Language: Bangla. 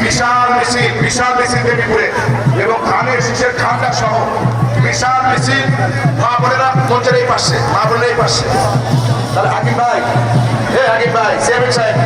ইসলাম বিশাল মিছিল দেবীপুরে এবং ধানের শীষের ঠান্ডা সহ বিশাল মিছিল মা বোনেরা মঞ্চের এই পাশে, মা বোনের এই পাশে। তাহলে হাকিম ভাই, চেয়ারম্যান সাহেব